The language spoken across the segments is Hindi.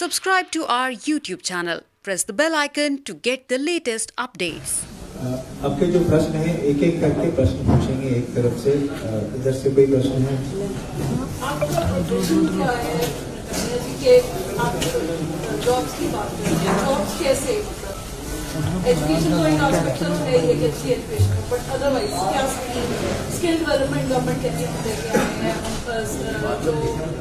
Subscribe to our YouTube channel. Press the bell icon to get the latest updates. आपके जो प्रश्न हैं एक एक करके प्रश्न पूछेंगे एक तरफ से। इधर से कोई प्रश्न है? आपका प्रश्न क्या है कि आप जॉब्स की बात करें, जॉब्स कैसे एजुकेशन तो एक एस्पेक्ट है ये कि अच्छी एजुकेशन, बट अदरवाइज क्या स्किल डेवलपमेंट गवर्नमेंट कैसे लेके आए हैं, जो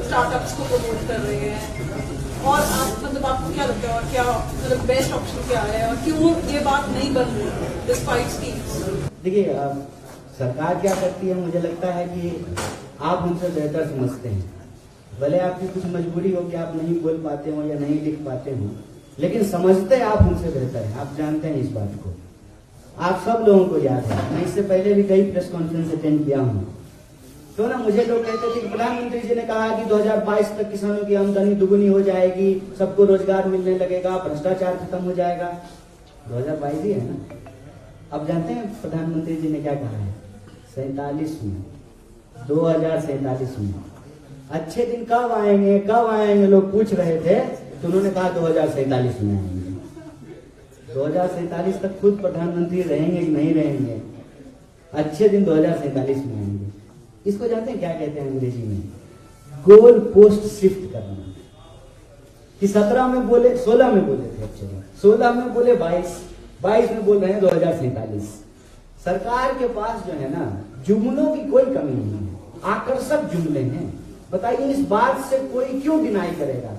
स्टार्टअप्स को प्रमोट कर रहे हैं, और आप मतलब आपको क्या लगता है और क्या मतलब बेस्ट ऑप्शन क्या है और क्यों ये बात नहीं बन रही डिस्पाइट स्कीम्स? देखिए, सरकार क्या करती है, मुझे लगता है कि आप हमसे बेहतर समझते हैं। भले आपकी कुछ मजबूरी हो कि आप नहीं बोल पाते हो या नहीं लिख पाते हो, लेकिन समझते आप हमसे बेहतर हैं। आप जानते हैं इस बात को, आप सब लोगों को याद है। मैं इससे पहले भी कई प्रेस कॉन्फ्रेंस अटेंड किया हूँ। तो ना मुझे लोग कहते थे कि प्रधानमंत्री जी ने कहा कि 2022 तक किसानों की आमदनी दुगुनी हो जाएगी, सबको रोजगार मिलने लगेगा, भ्रष्टाचार खत्म हो जाएगा। 2022 ही है ना। अब जानते हैं प्रधानमंत्री जी ने क्या कहा है? 47 में, 2047 में। अच्छे दिन कब आएंगे कब आएंगे लोग पूछ रहे थे, तो उन्होंने कहा 2047 में आएंगे। 2047 तक खुद प्रधानमंत्री रहेंगे कि नहीं रहेंगे? अच्छे दिन 2047 में आएंगे। इसको जानते हैं क्या कहते हैं अंग्रेजी में? गोल पोस्ट शिफ्ट करना। कि 17 में बोले, 16 में बोले थे, एक्चुअली 16 में बोले 22 में बोल रहे हैं 2047। सरकार के पास जो है ना, जुमलों की कोई कमी नहीं है, आकर्षक जुमले हैं। बताइए, इस बात से कोई क्यों डिनाई करेगा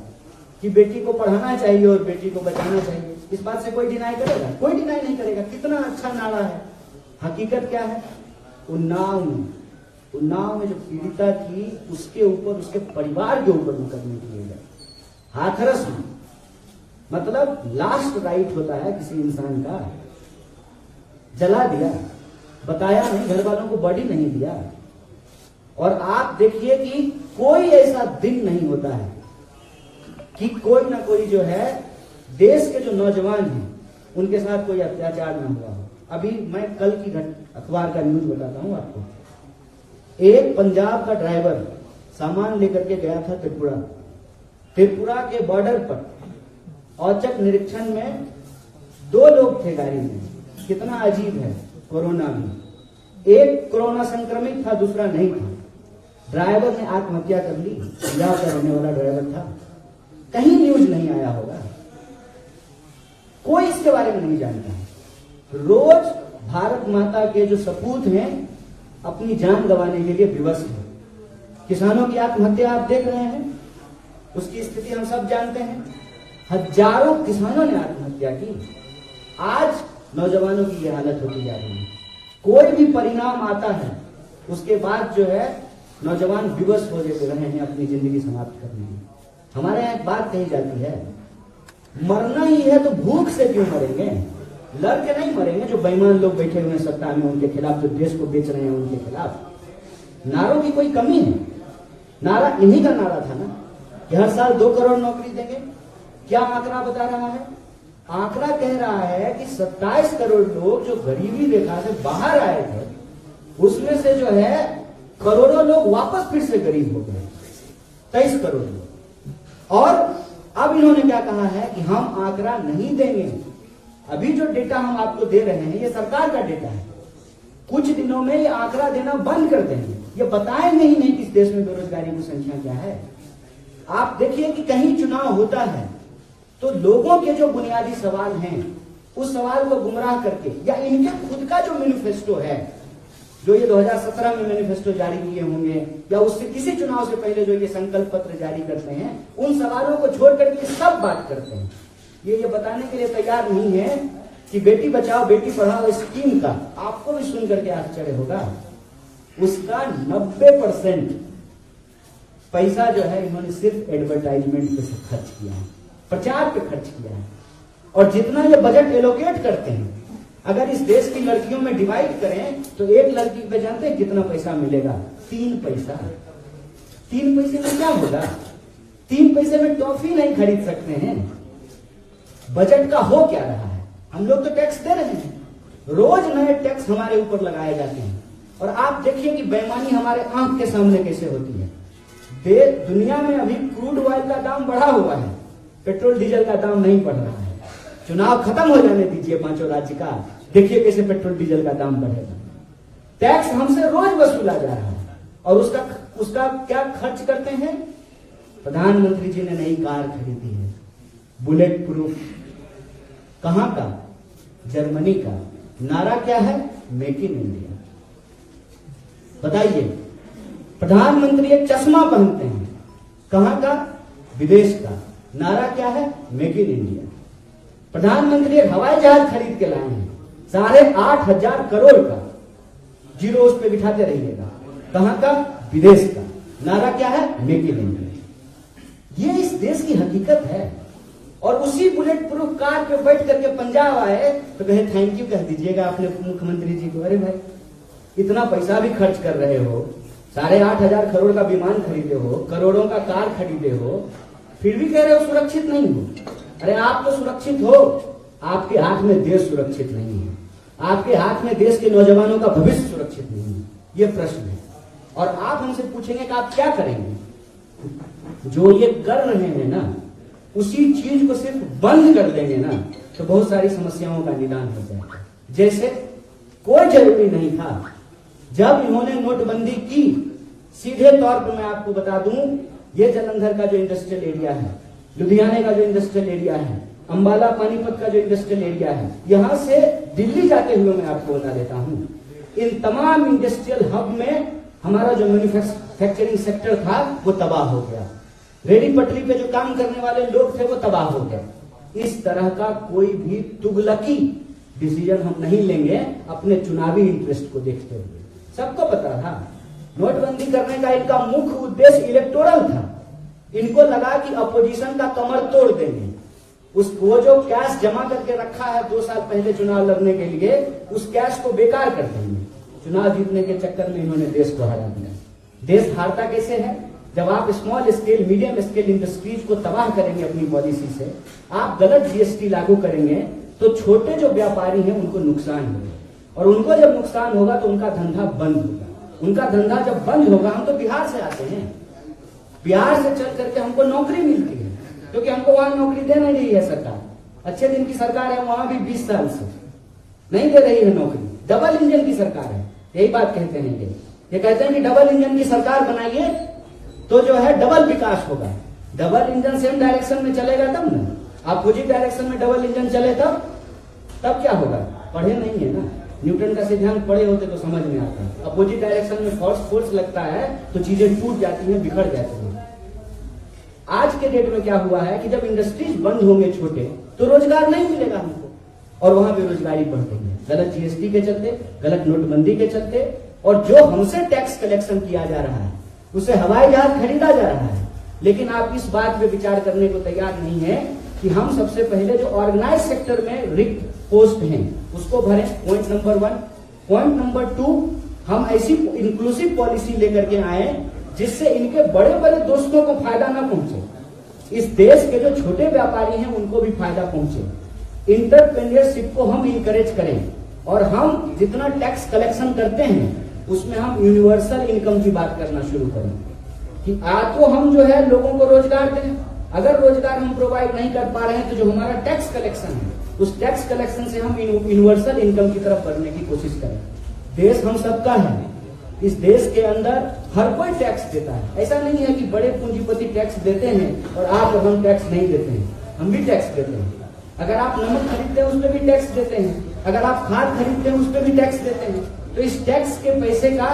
कि बेटी को पढ़ाना चाहिए और बेटी को बचाना चाहिए? इस बात से कोई डिनाई करेगा? कोई डिनाई नहीं करेगा। कितना अच्छा नारा है। हकीकत क्या है? उन्नाव में जो पीड़िता थी उसके ऊपर, उसके परिवार के ऊपर मुकदमे किए गए। हाथरस में, मतलब लास्ट राइट होता है किसी इंसान का। जला दिया, बताया नहीं, घर वालों को बॉडी नहीं दिया। और आप देखिए कि कोई ऐसा दिन नहीं होता है कि कोई ना कोई जो है देश के जो नौजवान हैं उनके साथ कोई अत्याचार न हुआ हो। अभी मैं कल की अखबार का न्यूज बताता हूं आपको। एक पंजाब का ड्राइवर सामान लेकर के गया था त्रिपुरा के बॉर्डर पर। औचक निरीक्षण में 2 लोग थे गाड़ी में। कितना अजीब है, कोरोना में एक कोरोना संक्रमित था, दूसरा नहीं था। ड्राइवर ने आत्महत्या कर ली। पंजाब का रहने वाला ड्राइवर था। कहीं न्यूज नहीं आया होगा, कोई इसके बारे में नहीं जानता है। रोज भारत माता के जो सपूत हैं अपनी जान गंवाने के लिए विवश हैं। किसानों की आत्महत्या आप देख रहे हैं, उसकी स्थिति हम सब जानते हैं। हजारों किसानों ने आत्महत्या की। आज नौजवानों की यह हालत होती जा रही है। कोई भी परिणाम आता है उसके बाद जो है नौजवान विवश हो रहे हैं अपनी जिंदगी समाप्त करने में। हमारे यहाँ एक बात कही जाती है, मरना ही है तो भूख से क्यों मरेंगे? लड़ के नहीं मरेंगे। जो बेईमान लोग बैठे हुए हैं सत्ता में उनके खिलाफ, जो देश को बेच रहे हैं उनके खिलाफ। नारों की कोई कमी है? नारा इन्हीं का नारा था ना कि हर साल 2 करोड़ नौकरी देंगे। क्या आंकड़ा बता रहा है? आंकड़ा कह रहा है कि 27 करोड़ लोग जो गरीबी रेखा से बाहर आए थे, उसमें से जो है करोड़ों लोग वापस फिर से गरीब हो गए। 23 करोड़ लोग। और अब इन्होंने क्या कहा है कि हम आंकड़ा नहीं देंगे। अभी जो डेटा हम आपको दे रहे हैं ये सरकार का डेटा है। कुछ दिनों में ये आंकड़ा देना बंद कर देंगे। ये बताएंगे ही नहीं कि इस देश में बेरोजगारी की संख्या क्या है। आप देखिए कि कहीं चुनाव होता है तो लोगों के जो बुनियादी सवाल हैं उस सवाल को गुमराह करके, या इनके खुद का जो मैनिफेस्टो है, जो ये 2017 में मैनिफेस्टो जारी किए होंगे, या उससे किसी चुनाव से पहले जो ये संकल्प पत्र जारी करते हैं, उन सवालों को छोड़ करके सब बात करते हैं। ये बताने के लिए तैयार नहीं है कि बेटी बचाओ बेटी पढ़ाओ स्कीम का, आपको भी सुन करके आश्चर्य होगा, उसका 90% पैसा जो है इन्होंने सिर्फ एडवर्टाइजमेंट पे से खर्च किया है, प्रचार पे खर्च किया है। और जितना ये बजट एलोकेट करते हैं, अगर इस देश की लड़कियों में डिवाइड करें तो एक लड़की पे जानते हैं कितना पैसा मिलेगा? 3 पैसा। 3 पैसे में क्या होगा? 3 पैसे में टॉफी नहीं खरीद सकते हैं। बजट का हो क्या रहा है? हम लोग तो टैक्स दे रहे हैं, रोज नए टैक्स हमारे ऊपर लगाए जाते हैं। और आप देखिए कि बेईमानी हमारे आंख के सामने कैसे होती है। दुनिया में अभी क्रूड ऑयल का दाम बढ़ा हुआ है, पेट्रोल डीजल का दाम नहीं बढ़ रहा है। चुनाव खत्म हो जाने दीजिए पांचों राज्य का, देखिए कैसे पेट्रोल डीजल का दाम बढ़ेगा। टैक्स हमसे रोज वसूला जा रहा है और उसका क्या खर्च करते हैं? प्रधानमंत्री जी ने नई कार खरीदी है, बुलेट प्रूफ। कहां का? जर्मनी का। नारा क्या है? Make in India. बताइए, प्रधानमंत्री एक चश्मा पहनते हैं, कहां का? विदेश का। नारा क्या है? Make in India. प्रधानमंत्री एक हवाई जहाज खरीद के लाए हैं 8,500 करोड़ का, जीरो उस पे बिठाते रहिएगा। कहां का? विदेश का। नारा क्या है? Make in India. ये इस देश की हकीकत है। और उसी बुलेट प्रूफ कार पे बैठ करके पंजाब आए तो कहे थैंक यू कह दीजिएगा अपने मुख्यमंत्री जी को। अरे भाई, इतना पैसा भी खर्च कर रहे हो, 8,500 करोड़ का विमान खरीदे हो, करोड़ों का कार खरीदे हो, फिर भी कह रहे हो सुरक्षित नहीं हो। अरे आप तो सुरक्षित हो, आपके हाथ में देश सुरक्षित नहीं है, आपके हाथ में देश के नौजवानों का भविष्य सुरक्षित नहीं है। ये प्रश्न है। और आप हमसे पूछेंगे कि आप क्या करेंगे? जो ये कर रहे हैं ना, उसी चीज को सिर्फ बंद कर देंगे ना, तो बहुत सारी समस्याओं का निदान हो जाएगा। जैसे कोई जरूरी नहीं था जब इन्होंने नोटबंदी की, सीधे तौर पर मैं आपको बता दूं, ये जालंधर का जो इंडस्ट्रियल एरिया है, लुधियाने का जो इंडस्ट्रियल एरिया है, अंबाला पानीपत का जो इंडस्ट्रियल एरिया है, यहां से दिल्ली जाते हुए मैं आपको बता देता हूं, इन तमाम इंडस्ट्रियल हब में हमारा जो मैन्युफैक्चरिंग सेक्टर था वो तबाह हो गया। रेडी पटरी पे जो काम करने वाले लोग थे वो तबाह हो गए। इस तरह का कोई भी तुगलकी डिसीजन हम नहीं लेंगे अपने चुनावी इंटरेस्ट को देखते हुए। सबको पता था नोटबंदी करने का इनका मुख्य उद्देश्य इलेक्टोरल था। इनको लगा कि अपोजिशन का कमर तोड़ देंगे, वो जो कैश जमा करके रखा है 2 साल पहले चुनाव लड़ने के लिए, उस कैश को बेकार कर देंगे। चुनाव जीतने के चक्कर में इन्होंने देश को हरा दिया। देश हारता कैसे है? जब आप small scale, medium scale industries को तबाह करेंगे अपनी पॉलिसी से, आप गलत जीएसटी लागू करेंगे तो छोटे जो व्यापारी हैं उनको नुकसान होगा। और उनको जब नुकसान होगा तो उनका धंधा बंद होगा। उनका धंधा जब बंद होगा, हम तो बिहार से आते हैं, बिहार से चल करके हमको नौकरी मिलती है, क्योंकि हमको वहां नौकरी दे नहीं रही है सरकार। अच्छे दिन की सरकार है, वहां भी 20 साल से नहीं दे रही है नौकरी। डबल इंजन की सरकार है, यही बात कहते हैं ये कहते हैं कि डबल इंजन की सरकार बनाइए तो जो है डबल विकास होगा। डबल इंजन सेम डायरेक्शन में चलेगा तब ना। अपोजिट डायरेक्शन में डबल इंजन चले तब क्या होगा? पढ़े नहीं है ना, न्यूटन का सिद्धांत पढ़े होते तो समझ में आता है। अपोजिट डायरेक्शन में फोर्स लगता है तो चीजें टूट जाती हैं, बिखर जाती हैं। आज के डेट में क्या हुआ है कि जब इंडस्ट्रीज बंद होंगे छोटे, तो रोजगार नहीं मिलेगा हमको, और वहां बेरोजगारी बढ़ रही है, गलत जीएसटी के चलते, गलत नोटबंदी के चलते। और जो हमसे टैक्स कलेक्शन किया जा रहा है, उसे हवाई जहाज खरीदा जा रहा है। लेकिन आप इस बात पे विचार करने को तैयार नहीं है कि हम सबसे पहले जो ऑर्गेनाइज सेक्टर में रिक्त पोस्ट हैं उसको भरें, पॉइंट नंबर 1। पॉइंट नंबर 2, हम ऐसी इंक्लूसिव पॉलिसी लेकर के आए जिससे इनके बड़े बड़े दोस्तों को फायदा ना पहुंचे, इस देश के जो छोटे व्यापारी हैं उनको भी फायदा पहुंचे। इंटरप्रेन्योरशिप को हम इंकरेज करें, और हम जितना टैक्स कलेक्शन करते हैं उसमें हम यूनिवर्सल इनकम की बात करना शुरू करें कि तो हम जो है लोगों को रोजगार दें। अगर रोजगार हम प्रोवाइड नहीं कर पा रहे हैं तो जो हमारा टैक्स कलेक्शन है, उस टैक्स कलेक्शन से हम यूनिवर्सल इनकम की तरफ बढ़ने की कोशिश करें। देश हम सबका है, इस देश के अंदर हर कोई टैक्स देता है। ऐसा नहीं है कि बड़े पूंजीपति टैक्स देते हैं और आप और हम टैक्स नहीं देते हैं, हम भी टैक्स देते हैं। अगर आप नमक खरीदते हैं उस पर भी टैक्स देते हैं, अगर आप खाद खरीदते हैं उस पर भी टैक्स देते हैं। तो इस टैक्स के पैसे का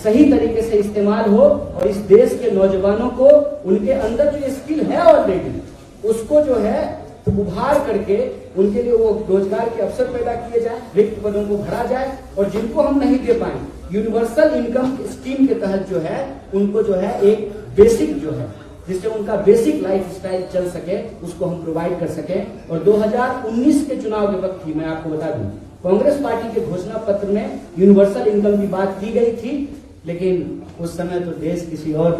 सही तरीके से इस्तेमाल हो और इस देश के नौजवानों को उनके अंदर जो स्किल है ऑलरेडी, उसको जो है उभार करके उनके लिए वो रोजगार के अवसर पैदा किए जाए, रिक्त पदों को भरा जाए, और जिनको हम नहीं दे पाए यूनिवर्सल इनकम स्कीम के तहत जो है उनको जो है एक बेसिक जो है जिससे उनका बेसिक लाइफ स्टाइल चल सके, उसको हम प्रोवाइड कर सके। और 2019 के चुनाव के वक्त ही मैं आपको बता दूं, कांग्रेस पार्टी के घोषणा पत्र में यूनिवर्सल इनकम की बात की गई थी, लेकिन उस समय तो देश किसी और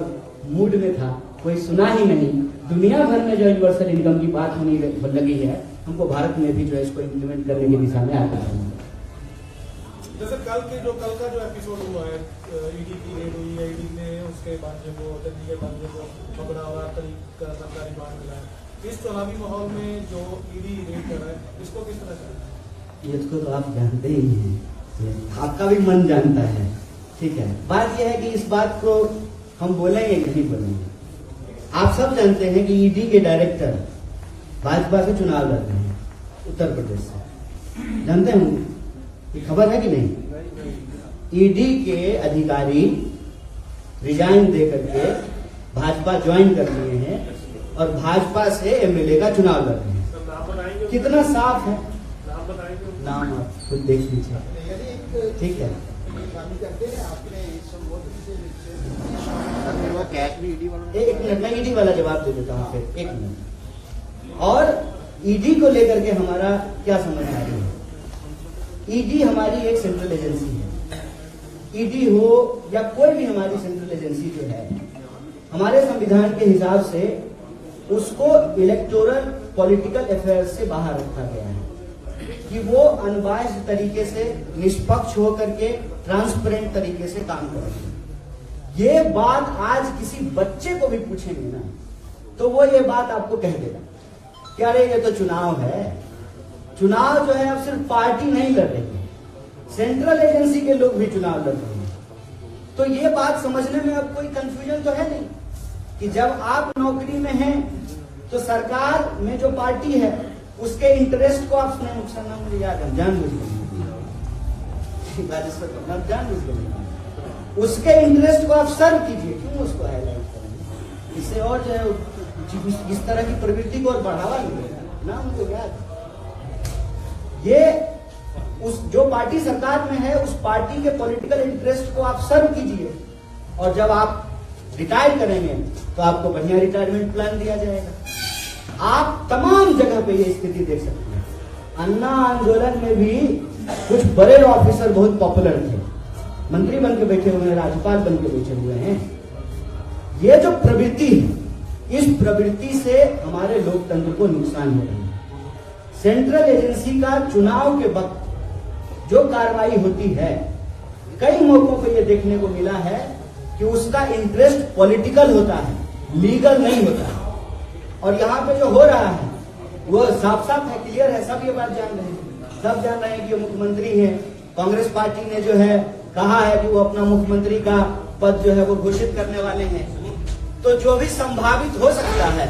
मूड में था, कोई सुना ही नहीं। दुनिया भर में जो यूनिवर्सल इनकम की बात होने लगी है, हमको भारत में भी जो है इसको इम्प्लीमेंट करने की दिशा में आगे बढ़ना है। जैसे कल का जो एपिसोड हुआ है, ईडी की रेड हुई है, ईडी ने उसके बाद जो वो दिल्ली के बंदे को पकड़ा हुआ, करीब सरकारी बांध मिला है, इस चुनावी माहौल में जो ईडी रेड कर रहा है, इसको किस तरह से? इसको तो आप जानते ही हैं, आपका भी मन जानता है, ठीक है। बात यह है कि इस बात को हम बोलेंगे कि नहीं बोलेंगे। आप सब जानते हैं कि ईडी के डायरेक्टर भाजपा से चुनाव लड़ रहे हैं उत्तर प्रदेश से, जानते हैं, ये खबर है कि नहीं? ईडी के अधिकारी रिजाइन दे करके भाजपा ज्वाइन कर लिए हैं और भाजपा से एमएलए का चुनाव लड़ रहे हैं। सर, नाम बताएंगे? कितना साफ है, नाम बताएंगे? नाम आप खुद देख लीजिए, ठीक है। एक मिनट, मैं ईडी वाला जवाब दे देता हूँ फिर, एक मिनट। और ईडी को लेकर के हमारा क्या समझ आ रही है? ईडी हमारी एक सेंट्रल एजेंसी है। ईडी हो या कोई भी हमारी सेंट्रल एजेंसी जो है, हमारे संविधान के हिसाब से उसको इलेक्टोरल पॉलिटिकल अफेयर्स से बाहर रखा गया है कि वो अनबायस्ड तरीके से, निष्पक्ष होकर के, ट्रांसपेरेंट तरीके से काम करेंगे। ये बात आज किसी बच्चे को भी पूछेंगे ना, तो वो ये बात आपको कह देगा कि अरे ये तो चुनाव है। चुनाव जो है अब सिर्फ पार्टी नहीं लड़ रही है, सेंट्रल एजेंसी के लोग भी चुनाव लड़ रहे हैं। तो ये बात समझने में अब कोई कंफ्यूजन तो है नहीं कि जब आप नौकरी में हैं तो सरकार में जो पार्टी है उसके इंटरेस्ट को आप नुकसान ना, मुझे याद है, जानबूझ उसके इंटरेस्ट को आप सर्व कीजिए, क्यों उसको हाईलाइट करेंगे? इससे और जो है इस तरह की प्रवृत्ति को और बढ़ावा मिलेगा ना, उनको याद। ये उस जो पार्टी सरकार में है उस पार्टी के पॉलिटिकल इंटरेस्ट को आप सर्व कीजिए, और जब आप रिटायर करेंगे तो आपको बढ़िया रिटायरमेंट प्लान दिया जाएगा। आप तमाम जगह पे ये स्थिति देख सकते हैं। अन्ना आंदोलन में भी कुछ बड़े ऑफिसर बहुत पॉपुलर थे, मंत्री बन के बैठे हुए हैं, राज्यपाल बन के बैठे हुए हैं। ये जो प्रवृत्ति है, इस प्रवृत्ति से हमारे लोकतंत्र को नुकसान हो रहा है। सेंट्रल एजेंसी का चुनाव के वक्त जो कार्रवाई होती है, कई मौकों पर यह देखने को मिला है कि उसका इंटरेस्ट पॉलिटिकल होता है, लीगल नहीं होता है। और यहाँ पे जो हो रहा है वो साफ साफ है, क्लियर है, सब ये बात जान रहे हैं। सब जान रहे हैं कि मुख्यमंत्री हैं, कांग्रेस पार्टी ने जो है कहा है कि वो अपना मुख्यमंत्री का पद जो है वो घोषित करने वाले हैं। तो जो भी संभावित हो सकता है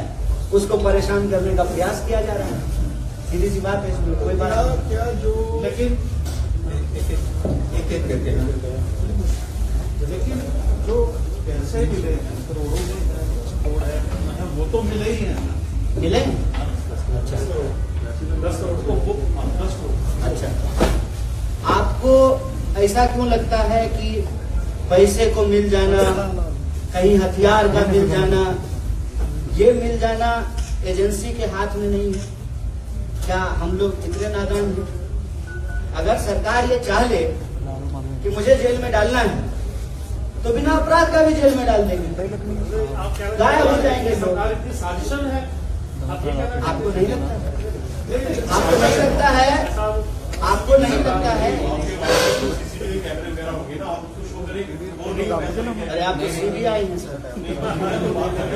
उसको परेशान करने का प्रयास किया जा रहा है। सीधी सी बात है, इसमें कोई बात नहीं। क्या जो लेकिन एक एक करके, लेकिन जो पैसे मिले हैं, करोड़ों में वो तो मिले ही हैं, मिले। अच्छा 10 करोड़ को 10 करोड़। अच्छा, आपको ऐसा क्यों लगता है कि पैसे को मिल जाना, कहीं हथियार का मिल जाना, ये मिल जाना एजेंसी के हाथ में नहीं है? क्या हम लोग इतने नादान हैं? अगर सरकार ये चाह ले कि मुझे जेल में डालना है तो बिना अपराध का भी जेल में डाल देंगे, गायब हो जाएंगे लोग। सरकार इतनी साजिशन है, आपको नहीं लगता? आपको नहीं लगता है? आपको नहीं लगता है? अरे आप तो सीबीआई हैं सर,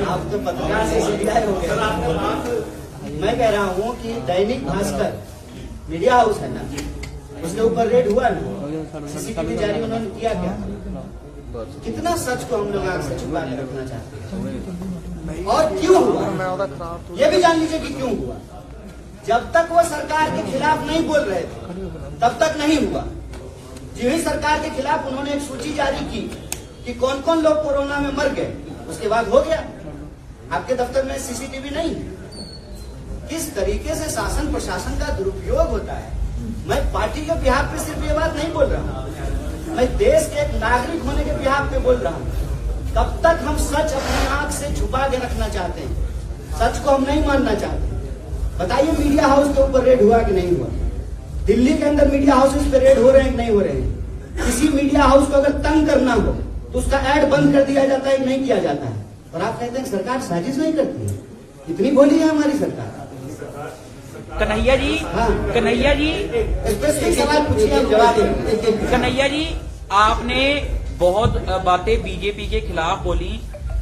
आप तो पत्रकार से सीबीआई हो गए। मैं कह रहा हूँ कि दैनिक भास्कर मीडिया हाउस है ना, उसके ऊपर रेड हुआ ना, सीसीटीवी जारी उन्होंने किया क्या? कितना सच को हम लोग आग से छुपा के रखना चाहते हैं? और क्यों हुआ ये भी जान लीजिए कि क्यों हुआ। जब तक वो सरकार के खिलाफ नहीं बोल रहे थे तब तक नहीं हुआ। जिस सरकार के खिलाफ उन्होंने एक सूची जारी की कि कौन कौन लोग कोरोना में मर गए, उसके बाद हो गया। आपके दफ्तर में सीसीटीवी नहीं है। किस तरीके से शासन प्रशासन का दुरुपयोग होता है। मैं पार्टी के बिहाफ पे सिर्फ ये बात नहीं बोल रहा हूँ, मैं देश के एक नागरिक होने के बिहाफ पे बोल रहा हूँ। कब तक हम सच अपनी आंख से छुपा के रखना चाहते हैं? सच को हम नहीं मानना चाहते। बताइए मीडिया हाउस के ऊपर रेड हुआ कि नहीं हुआ? दिल्ली के अंदर मीडिया हाउसेस पे रेड हो रहे हैं कि नहीं हो रहे हैं? किसी मीडिया हाउस को अगर तंग करना हो तो उसका ऐड बंद कर दिया जाता है, नहीं किया जाता है। और आप कहते हैं सरकार साजिश नहीं करती है। इतनी बोली है हमारी सरकार। कन्हैया जी, हाँ। कन्हैया जी, स्पेसिफिक सवाल पूछिए, हम जवाब देंगे। कन्हैया जी, आपने बहुत बातें बीजेपी के खिलाफ बोली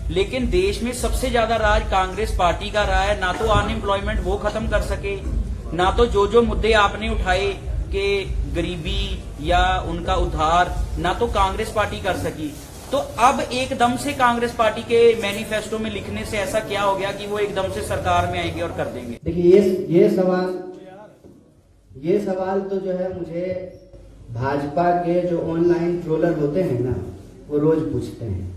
लेकिन देश में सबसे ज्यादा राज कांग्रेस पार्टी का रहा है। ना तो अनएम्प्लॉयमेंट वो खत्म कर सके, ना तो जो मुद्दे आपने उठाए कि गरीबी या उनका उद्धार, ना तो कांग्रेस पार्टी कर सकी। तो अब एकदम से कांग्रेस पार्टी के मैनिफेस्टो में लिखने से ऐसा क्या हो गया कि वो एकदम से सरकार में आएंगे और कर देंगे? देखिए ये सवाल तो जो है मुझे भाजपा के जो ऑनलाइन ट्रोलर होते हैं ना, वो रोज पूछते हैं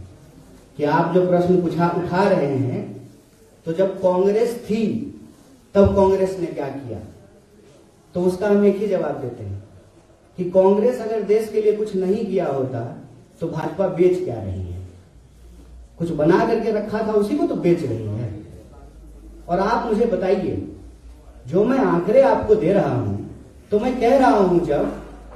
कि आप जो प्रश्न उठा रहे हैं, तो जब कांग्रेस थी तब कांग्रेस ने क्या किया? तो उसका हम एक ही जवाब देते हैं कि कांग्रेस अगर देश के लिए कुछ नहीं किया होता तो भाजपा बेच क्या रही है? कुछ बना करके रखा था उसी को तो बेच रही है। और आप मुझे बताइए, जो मैं आंकड़े आपको दे रहा हूं, तो मैं कह रहा हूं जब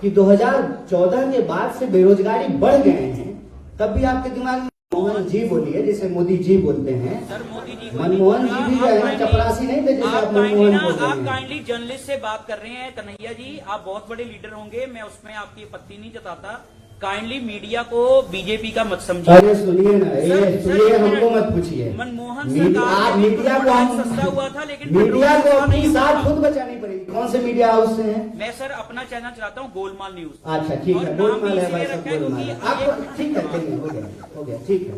कि 2014 के बाद से बेरोजगारी बढ़ गए हैं, तब भी आपके दिमाग में मनमोहन जी बोलिए, जिसे मोदी जी बोलते हैं। सर मोदी जी मनमोहन जी भी जो है चपरासी नहीं थे जैसे आप मनमोहन बोलते हैं। आप काइंडली जर्नलिस्ट से बात कर रहे हैं कन्हैया जी, आप बहुत बड़े लीडर होंगे, मैं उसमें आपकी आपत्ति नहीं जताता। काइंडली मीडिया को बीजेपी का मत समझिए। अरे सुनिए ना, ये सुनिए, हमको मत पूछिए। मनमोहन आप मीडिया को सस्ता हुआ था, लेकिन मीडिया को अपनी साथ खुद बचानी पड़ेगी। कौन से मीडिया हाउस से हैं? मैं सर अपना चैनल चलाता हूँ गोलमाल न्यूज। अच्छा ठीक है, गोलमाल है भाई, सब गोलमाल है। आप ठीक है, चलिए, हो गया, ठीक है।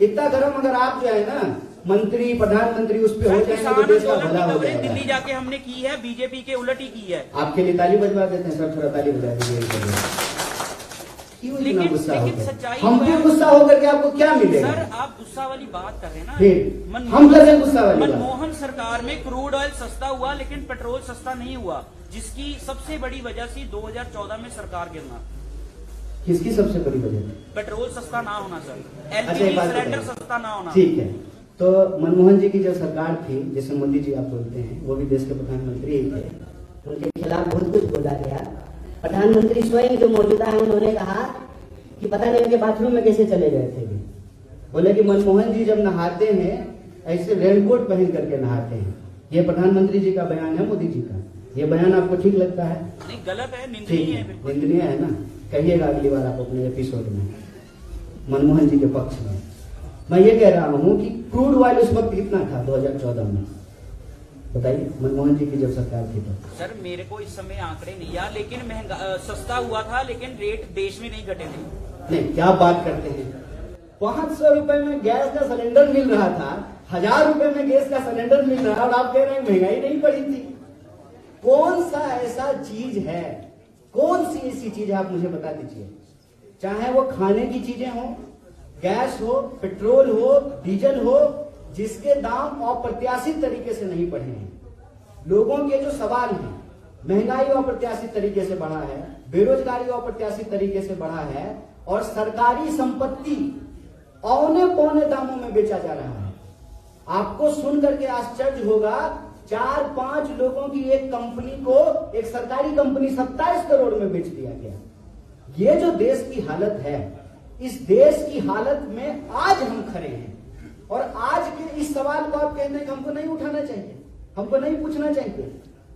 इतना गरम अगर आप जो है ना मंत्री प्रधानमंत्री उस पे हो जाएंगे तो देश का भला हो जाएगा। दिल्ली जाके हमने की है, बीजेपी के उलट ही की है। आपके लिए ताली बजवा देते हैं सर, थोड़ा ताली बजा दीजिए। क्यों इतना गुस्सा हो गया? हम क्यों गुस्सा होकर के आपको क्या मिलेगा? सर आप गुस्सा वाली बात कर रहे हैं ना, फिर हम कैसे गुस्सा वाली बात? मनमोहन सरकार में क्रूड ऑयल सस्ता हुआ लेकिन पेट्रोल सस्ता नहीं हुआ, जिसकी सबसे बड़ी वजह थी 2014 में सरकार गिरना। किसकी सबसे बड़ी वजह? पेट्रोल सस्ता ना होना सर, अच्छा, एलपीजी सिलेंडर सस्ता ना होना। ठीक है, तो मनमोहन जी की जो सरकार थी, जिसे मोदी जी आप बोलते हैं, वो भी देश के प्रधानमंत्री ही थे, उनके खिलाफ बहुत कुछ बोला गया। प्रधानमंत्री स्वयं जो मौजूदा है उन्होंने कहा कि पता नहीं उनके बाथरूम में कैसे चले गए थे। बोले कि मनमोहन जी जब नहाते हैं ऐसे रेनकोट पहन करके नहाते हैं। ये प्रधानमंत्री जी का बयान है, मोदी जी का। ये बयान आपको ठीक लगता है? नहीं, गलत है, निंदनीय है। निंदनीय है ना? कहिएगा अगली बार आप अपने एपिसोड में मनमोहन जी के पक्ष में। मैं ये कह रहा हूं कि क्रूड ऑयल उस वक्त कितना था 2014 में? बताइए, मनमोहन जी की जब सरकार थी तो। सर मेरे को इस समय आंकड़े नहीं याद, लेकिन महंगा सस्ता हुआ था, लेकिन रेट देश में नहीं घटे थे। नहीं, क्या बात करते हैं? 500 रुपए में गैस का सिलेंडर मिल रहा था, 1000 रुपए में गैस का सिलेंडर मिल रहा है, और आप कह रहे हैं महंगाई नहीं पड़ी थी। कौन सा ऐसा चीज है, कौन सी ऐसी चीज है, आप मुझे बता दीजिए। चाहे वो खाने की चीजें हो, गैस हो, पेट्रोल हो, डीजल हो, जिसके दाम अप्रत्याशित तरीके से नहीं बढ़े हैं। लोगों के जो सवाल हैं, महंगाई अप्रत्याशित तरीके से बढ़ा है, बेरोजगारी अप्रत्याशित तरीके से बढ़ा है, और सरकारी संपत्ति औने पौने दामों में बेचा जा रहा है। आपको सुन करके आश्चर्य होगा, 4-5 लोगों की एक कंपनी को, एक सरकारी कंपनी 27 करोड़ में बेच दिया गया। ये जो देश की हालत है, इस देश की हालत में आज हम खड़े हैं, और आज के इस सवाल को आप कहते हैं कि हमको नहीं उठाना चाहिए, हमको नहीं पूछना चाहिए।